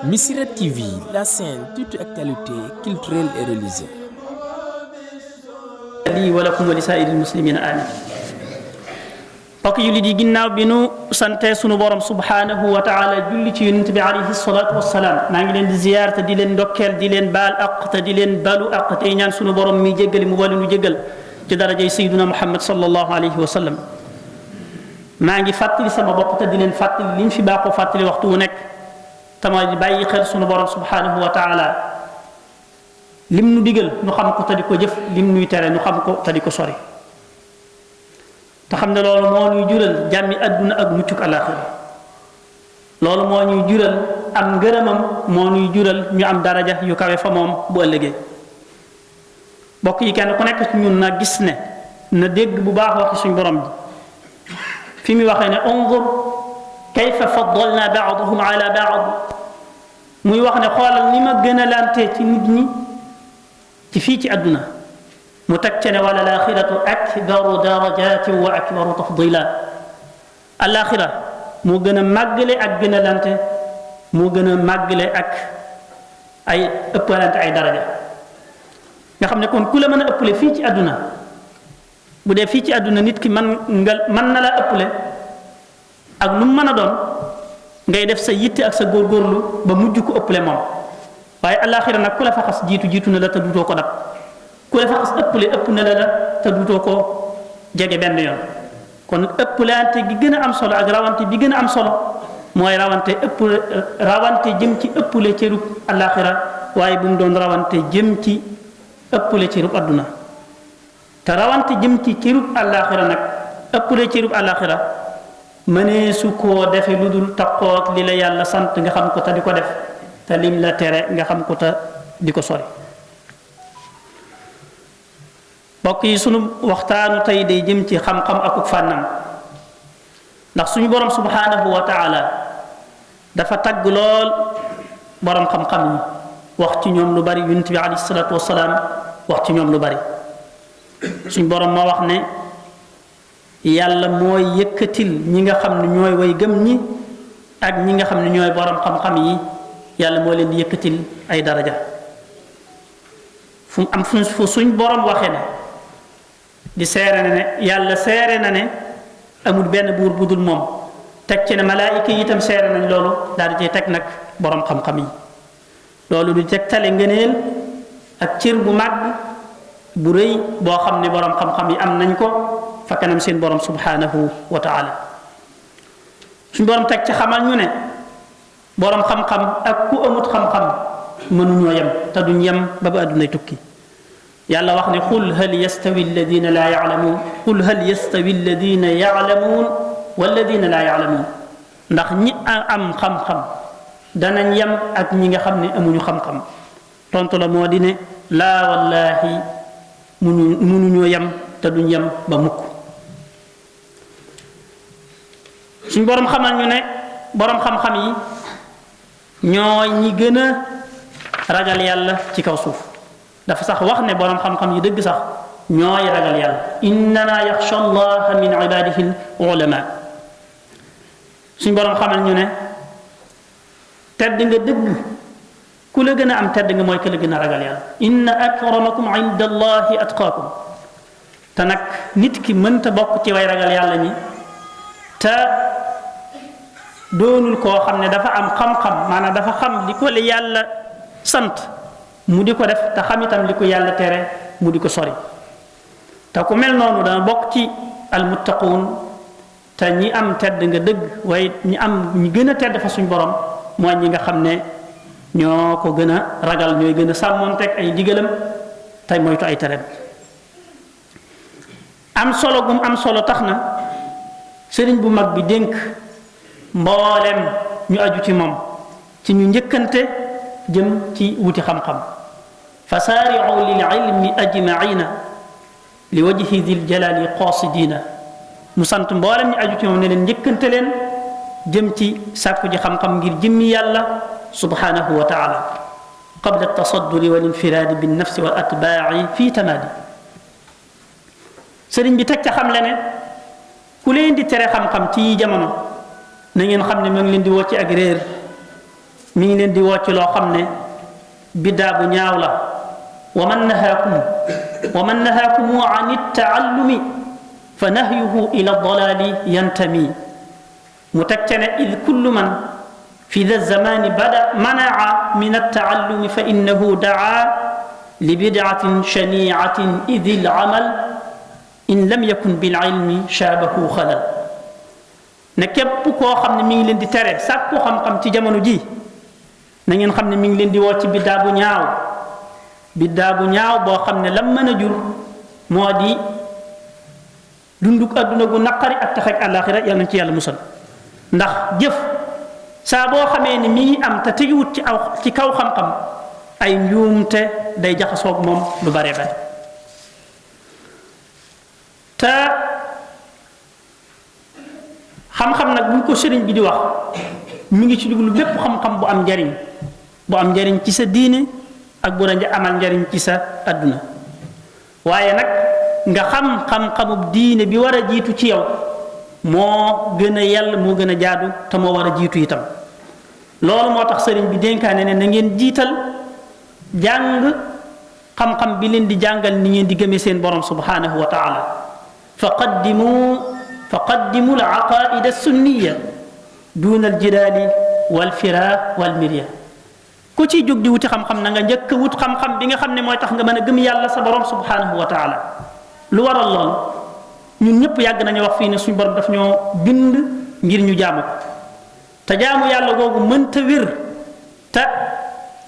Missirah TV, la chaîne toute actualité culturelle et religieuse. lii wa lakum wa li saa'iril muslimiina amiin. mbokk jullit yi ginnaaw bi nu sante sunu borom subhaanahu wa taala julli ci yonent bi alayhi salaatu wassalaam maa ngi leen di ziyaar te di leen ndokkeel di leen baal aq te di leen balu aq tey ñaan sunu borom mi jéggali mu wàllu nu jéggal ci darajay sayyiduna Muhammad sallallahu alayhi wa sallam. maa ngi fàttali sama bopp te di leen fàttali liñ fi baaxoo fàttali waxtu wu nekk tama di bàyyi xel sunu borom subhaanahu wa taala lim nu digal nu xam ko te di ko jëf lim nuy tere nu xam ko te di ko sori te xam ne loolu moo ñuy jural jàmmi adduna ak muccuk alaxira loolu moo ñuy jural am ngërëmam moo ñuy jural ñu am daraja yu kawe fa moom bu ëllëgee. bokk yi kenn ku nekk ci ñun na gis ne na dégg bu baax waxi suñ borom bi fi mu waxee ne unzur kayfa faddalna ba'dahum ala ba'd muy wax ne xoolal ni ma gën a lante ci nit ñi ci fii ci àdduna mu teg ce ne wala laaxiratu akbaru darajatin wa akbaru tafdila alaaxira moo gën a màggale ak gën a lante moo gën a màggale ak ay ëppalante ay daraja nga xam ne kon ku la mën a ëppale fii ci àdduna bu dee fii ci àdduna nit ki mën na la ëppale ak lu mu mën a doon ngay def sa yitte ak sa góorgóorlu ba mujj ko ëppale moom waaye alaaxira nag ku la fa xas jiitu na la te duutoo ko dab ku la fa xas ëpp na la te duutoo ko jege benn yoon kon ëppalante gi gën a am solo ak rawante bi gën a am solo mooy rawante jëm ci ëppale cërub alaaxira waaye bu mu doon rawante jëm ci ëppale cërub adduna te rawante jëm ci cërub alaaxira nag ëppale cërub alaaxira mënee su koo defe lu dul taqoog li la yàlla sant nga xam ko te di ko def te lim la tere nga xam ko te di ko sori. mbokk yi sunu waxtaanu tey day jëm ci xam-xam akuk fànnam ndax suñu borom subhaanahu wa taala dafa tagg lool borom xam-xam yi wax ci ñoom lu bari yonent bi alayhi salaatu wasalaam wax ci ñoom lu bari suñu borom moo wax ne yàlla mooy yëkkatil ñi nga xam ne ñooy way gëm ñi ak ñi nga xam ne ñooy borom xam-xam yi yàlla moo leen di yëkkatil ay daraja fu suñ borom waxee ne di seere na ne yàlla seere na ne amul benn buur bu dul moom teg ci ne malaayika yi itam seere nañ loolu daal di cay teg nag borom xam-xam yi loolu du tegtale ngëneel ak cër bu màgg bu rëy boo xam ne borom xam-xam yi am nañ ko fa kanam seen borom subhanahu wa taala suñ borom teg ci xamal ñu ne borom xam-xam ak ku amut xam-xam mënuñoo yem te duñ yem ba àddunay tukki yàlla wax ne qul hal yastawi alladina laa ya'lamuun qul hal yastawi alladina ya'lamuun walladina laa ya'lamuun ndax ñi am xam-xam danañ yem ak ñi nga xam ne amuñu xam-xam tontu la moo di ne laa wallaahi mënuñoo yem te duñ yem ba mukk suñ borom xamal ñu ne borom xam-xam yi ñooy ñi gën a ragal yàlla ci kaw suuf dafa sax wax ne borom xam-xam yi dëgg sax ñooy ragal yàlla innama yaxsha allaha min ibadihi ulama suñ borom xamal ñu ne tedd nga dëgg ku la gën a am tedd nga mooy ku la gën a ragal yàlla inna akramakum inda allahi atqaakum te nag nit ki mënta bokk ci way ragal yàlla ñi te doonul koo xam ne dafa am xam-xam maanaam dafa xam li ko la yàlla sant mu di ko def te xam itam li ko yàlla tere mu di ko sori te ku mel noonu dana bokk ci almuttaquun te ñi am tedd nga dëgg waaye ñi gën a tedd fa suñ borom mooy ñi nga xam ne ñoo ko gën a ragal ñooy gën a sàmmoonteeg ay digalam tey moytu ay tereem am solo gum am solo tax na sëriñ bu mag bi dénk mboolem ñu aju ci moom ci ñu njëkkante jëm ci wuti xam-xam fa saari'u lil ilmi ajmaina li wajhi dil jalali qasidina mu sant mboolem ñu aju ci moom ne leen njëkkante leen jëm ci sàkku ji xam-xam ngir jëmmi yàlla subhanahu wa taala qabla tasadduri wal infiraadi bin nafsi wal atbaa'i fi tamaadi sëriñ bi teg ca xam le ne ku leen di tere xam-xam ci jamono na ngeen xam ne ma ngi leen di woo ci ak réer mi ngi leen di woo ci loo xam ne biddaa bu ñaaw la wa man nahaakum an ittaallumi fa nahyuhu ila dalali yantami mu teg ca ne id kullu man fi da zamani manaa min attaallumi fa innahu daa li bidaatin shaniatin id il amal in lam yakun bil ilmi shaabahu xalal ne képp koo xam ne mi ngi leen di tere sàkku xam-xam ci jamono ji na ngeen xam ne mi ngi leen di woo ci biddaa bu ñaaw boo xam ne lam mën a jur moo di dunduk adduna gu naqari ak taxek àllaaxira yal nañ ci yàlla musal ndax jëf saa boo xamee ni mi ngi am te tegiwut ci kaw xam-xam ay njuumte day jaxasoog moom lu bare bare te xam-xam nag buñ ko sëriñ bi di wax mi ngi ci duglu bépp xam-xam bu am njariñ ci sa diine ak bu la amal njariñ ci sa adduna waaye nag nga xam-xamub diine bi war a jiitu ci yow moo gën a yell moo gën a jaadu te moo war a jiitu itam loolu moo tax sëriñ bi dénkaane ne na ngeen jiital jàng xam-xam bi leen di jàngal ni ngeen di gëmee seen borom subhanahu wa taala fa qaddimu al aqaida sunniya duna al jidaali wal fira wal mirya ku ciy jóg di wuti xam-xam na nga njëkk wut xam-xam bi nga xam ne mooy tax nga mën a gëm yàlla sa borom subhanahu wa taala lu waral lool ñun ñëpp yàgg nañu wax fii ne suñu borom daf ñoo bind ngir ñu jaamu ko te jaamu yàlla googu mënta wér te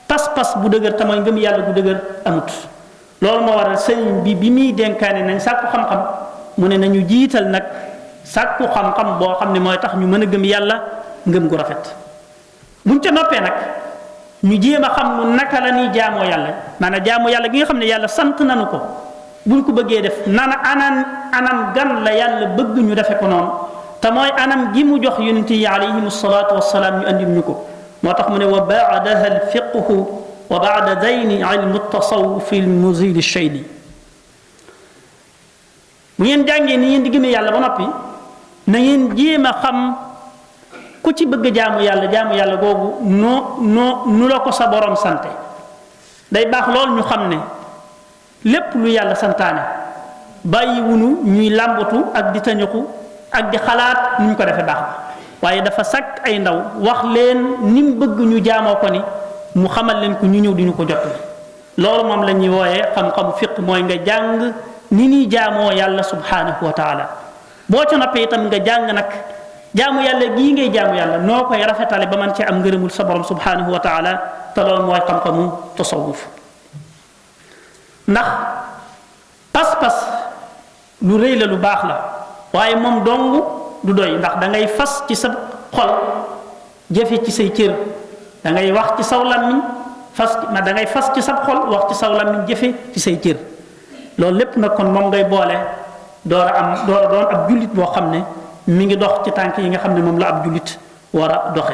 pas-pas bu dëgër te mooy ngëm yàlla bu dëgër amut loolu moo waral sëriñ bi muy dénkaane nañ sàkku xam-xam mu ne nañu jiital nag sàkku xam-xam boo xam ne mooy tax ñu mën a gëm yàlla ngëm gu rafet buñ ca noppee nag ñu jéem a xam nu naka la ñuy jaamoo yàlla maanaam jaamu yàlla gi nga xam ne yàlla sant nañu ko buñ ko bëggee def anam gan la yàlla bëgg ñu defe ko noonu te mooy anam gi mu jox yonent yi alayhim salaatu wassalaam ñu andil ñu ko moo tax mu ne wa baadaha alfiqhu wa baada dayni ilmu tasawufi almuzili shaydi bu ngeen jàngee ni ngeen di gëmee yàlla ba noppi na ngeen jéem a xam ku ci bëgg jaamu yàlla googu nu la ko sa borom sante day baax lool ñu xam ne lépp lu yàlla santaane bàyyi wunu ñuy làmbatu ak di tañuku ak di xalaat nu ñu ko defee baax ba waaye dafa sakk ay ndaw wax leen ni mu bëgg ñu jaamoo ko ni mu xamal leen ko ñu ñëw di ñu ko jot loolu moom la ñuy wooyee xam-xamu fiq mooy nga jàng ni ñuy jaamoo yàlla subhanahu wa taala boo ca noppee itam nga jàng nag jaamu yàlla gii ngay jaamu yàlla noo koy rafetale ba man ci am ngërëmul sa borom subhanahu wa taala te loolu mooy xam-xamu tasawuf ndax pas-pas lu rëy la lu baax la waaye moom dong du doy ndax da ngay fas ci sa xol jëfe ci say cër da ngay wax ci saw làmmiñ da ngay fas ci sa xol wax ci saw làmmiñ jëfe ci say cër loolu lépp nag kon moom ngay boole door a doon ab jullit boo xam ne mi ngi dox ci tànk yi nga xam ne moom la ab jullit war a doxe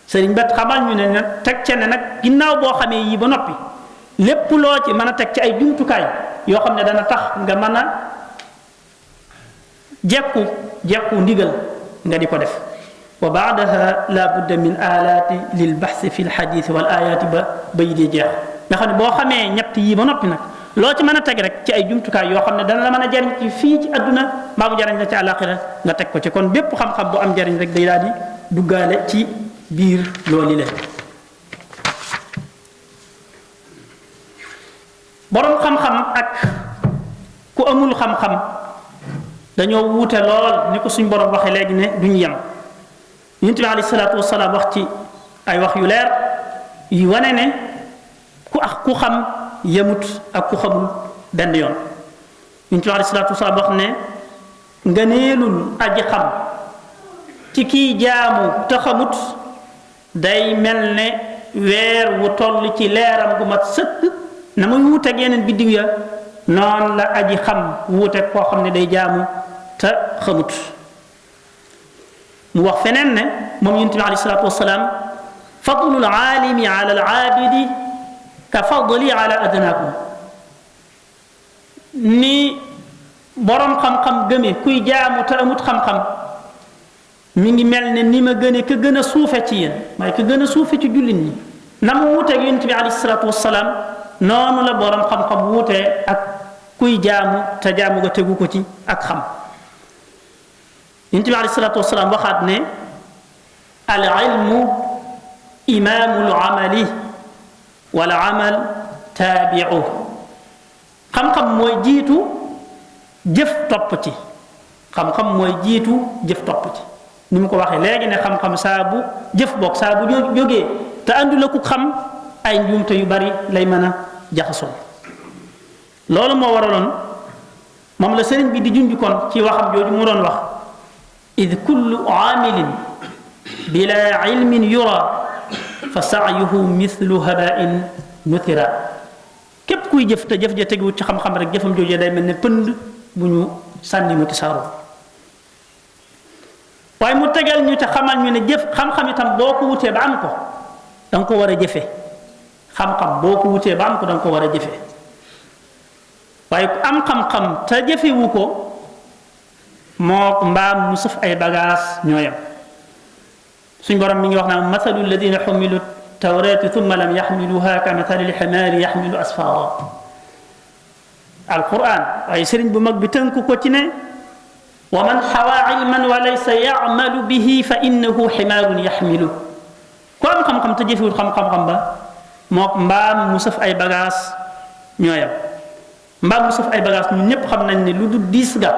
sëriñ bet xamal ñu ne teg ca ne nag ginnaaw boo xamee yii ba noppi lépp loo ci mën a teg ci ay jumtukaay yoo xam ne dana tax nga mën a jekku ndigal nga di ko def wa baadaha la budda min alaati lil baxsi fi lxadith wal ayaati ba yi dee jeex nga xam ne boo xamee ñett yii ba noppi nag loo ci mën a teg rek ci ay jumtukaay yoo xam ne dana la mën a jariñ ci fii ci adduna mbaa mu jariñ la ci àllaaxira nga teg ko ci kon bépp xam-xam bu am jariñ rek day daal di duggaale ci biir loolu la boroom xam-xam ak ku amul xam-xam dañoo wuute lool ni ko suñ borom waxee léegi ne duñ yem yonent bi alayhi salaatu wasalaam wax ci ay wax yu leer yu wane ne ku xam yemut ak ku xamul benn yoon yonent bi alayhi salaatu wasalaam wax ne ngëneelul aji xam ci kiy jaamu te xamut day mel ne weer wu toll ci leeram gu mat sëkk na muy wuuteeg yeneen biddiw ya noonu la aji xam wuuteeg koo xam ne day jaamu te xamut mu wax feneen ne moom yonent bi alayhi salaatu wasalaam fadlul aalimi ala al aabidi ka fadli ala adnaakum ni boroom xam-xam gëme kuy jaamu te amut xam-xam mi ngi mel ne ni ma gëne ka gën a suufe ci yéen mooy ka gën a suufe ci jullit ñi na mu wuuteeg yonent bi alayhi salaatu wassalaam noonu la borom xam-xam wuutee ak kuy jaamu te jaamu nga tegu ko ci ak xam yonent bi alayhi salaatu wassalaam waxaat ne al ilmu imaamul amali wal amal taabiu xam-xam mooy jiitu jëf topp ci xam-xam mooy jiitu jëf topp ci ni mu ko waxee léegi ne xam-xam saa bu jëf bokk saa bu jógee te àndul ak ku xam ay njuumte yu bari lay mën a jaxasoo loolu moo waraloon moom la sëriñ bi di junj kon ci waxam jooju mu doon wax id kullu aamilin bila ilmin yura fa saayuhu mithlu habain nuthira képp kuy jëf te jëf ja teguwut ci xam-xam rek jëfam jooju day mel ne pënd bu ñu sànni mu tisaaroo waaye mu tegal ñu te xamal ñu ne jëf xam-xam itam boo ko wutee ba am ko da nga ko war a jëfe xam-xam boo ko wutee ba am ko da nga ko war a jëfe waaye ku am xam-xam te jëfewu ko moo mbaam mu sëf ay bagaas ñoo yem suñ borom mi ngi wax naan mathalu alladina xumilu tawrati thumma lam yaxmiluha ka mathali lximaari yaxmilu asfara alquran waaye sëriñ bu mag bi tënku ko ci ne wa man xawaa ilman wa laysa yacmalu bihi fa innahu ximaarun yaxmilu ku am xam-xam te jëfewul xam-xam ba moo mbaam mu sëf ay bagaas ñooyam mbaam mu sëf ay bagaas ñun ñépp xam nañ ne lu dul diis ga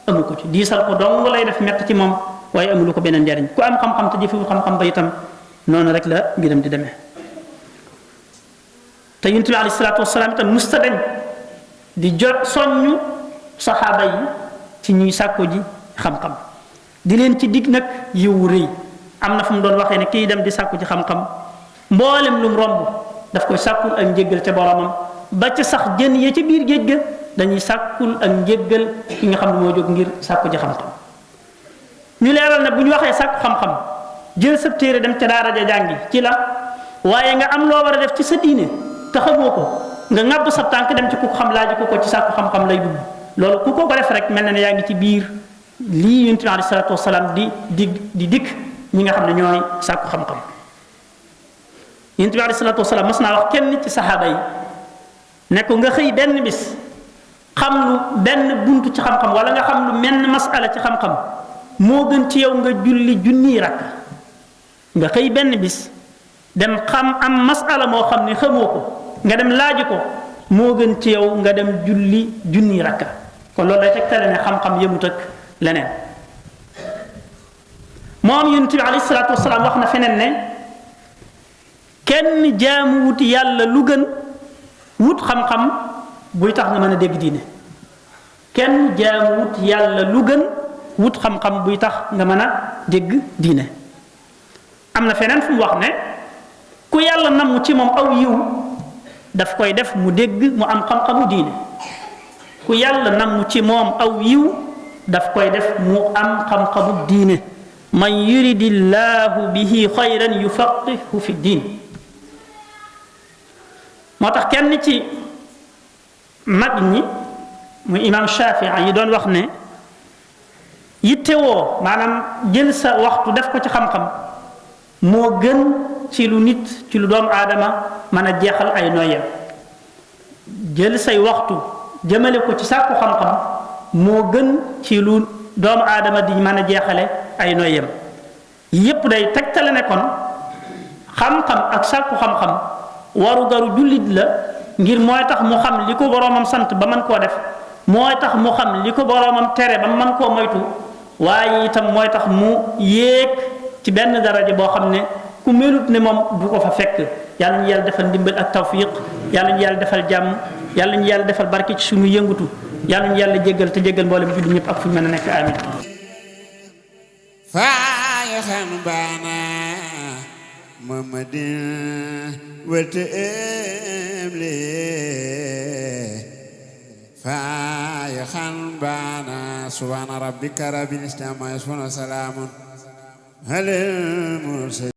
amu ko ci diisal ko dong lay def mett ci moom waaye amulu ko beneen njariñ ku am xam-xam te jëfewul xam-xam ba itam noonu rek la mbiram di demee te yonent bi alayhi salaatu wasalaam itam musta dañ di jot soññu saxaaba yi ci ñuy sàkku ji xam-xam di leen ci dig nag yiwu rëy am na fu mu doon waxee ne kii dem di sàkku ci xam-xam mboolem lu mu romb daf koy sàkkul ak njéggal ca boromam ba ca sax jën ya ca biir géej ga dañuy sàkkul ak njéggal ki nga xam ne moo jóg ngir sàkku ji xam-xam ñu leeral ne bu ñu waxee sàkku xam-xam jël sa téere dem ca daara ja jàngi ci la waaye nga am loo war a def ci sa diine te xamoo ko nga ŋàbb sa tànk dem ci ku ko xam laaj ko ci sàkku xam-xam lay dugg loolu ku ko def rek mel na ne yaa ngi ci biir lii yonent bi alayhi salaatu wasalaam di dikk ñi nga xam ne ñooy sàkku xam-xam yonent bi alayhi salaatu wasalaam mas naa wax kenn ci saxaaba yi ne ko nga xëy benn bis xam lu benn buntu ci xam-xam wala nga xam lu menn masala ci xam-xam moo gën ci yow nga julli junniy rakk nga xëy benn bis dem xam am masala moo xam ne xamoo ko nga dem laaj ko moo gën ci yow nga dem julli junniy rakka kon loolu day tegtale ne xam-xam yëmut ak leneen moom yonent bi alayhi salaatu wasalaam wax na feneen ne kenn jaamu wut yàlla lu gën wut xam-xam buy tax nga mën a dégg diine kenn jaamu wut yàlla lu gën wut xam-xam buy tax nga mën a dégg diine am na feneen fu mu wax ne ku yàlla namm ci moom aw yiw daf koy def mu dégg mu am xam-xamu diine ku yàlla namm ci moom aw yiw daf koy def mu am xam-xamu diine man yuridillahu bihi xayran yufaqihu fi diin moo tax kenn ci mag ñi muy imam Shafii yi doon wax ne yittewoo maanaam jël sa waxtu def ko ci xam-xam moo gën ci lu nit ci lu doomu aadama mën a jeexal ay noyyam jël say waxtu jëmale ko ci sàkku xam-xam moo gën ci lu doomu aadama di mën a jeexale ay noyyam yépp day tegtale ne kon xam-xam ak sàkku xam-xam waru garu jullit la ngir mooy tax mu xam li ko boroomam sant ba mën koo def mooy tax mu xam li ko boroomam tere ba mën koo moytu waaye itam mooy tax mu yéeg ci benn daraja boo xam ne ku melut ne moom du ko fa fekk yàlla ñu yàlla defal ndimbal ak tawfiq yàlla ñu yàlla defal jàmm yàlla ñu yàlla defal barke ci suñu yëngutu yàlla ñu yàlla jéggal te jéggal mboolem jullit ñëpp ak fu ñu mën a nekk amin fayaxan baana mamadin wate emle fayaxan baana subhana rabbika rabbil izzati amma yasifun wa salamun alal mursalin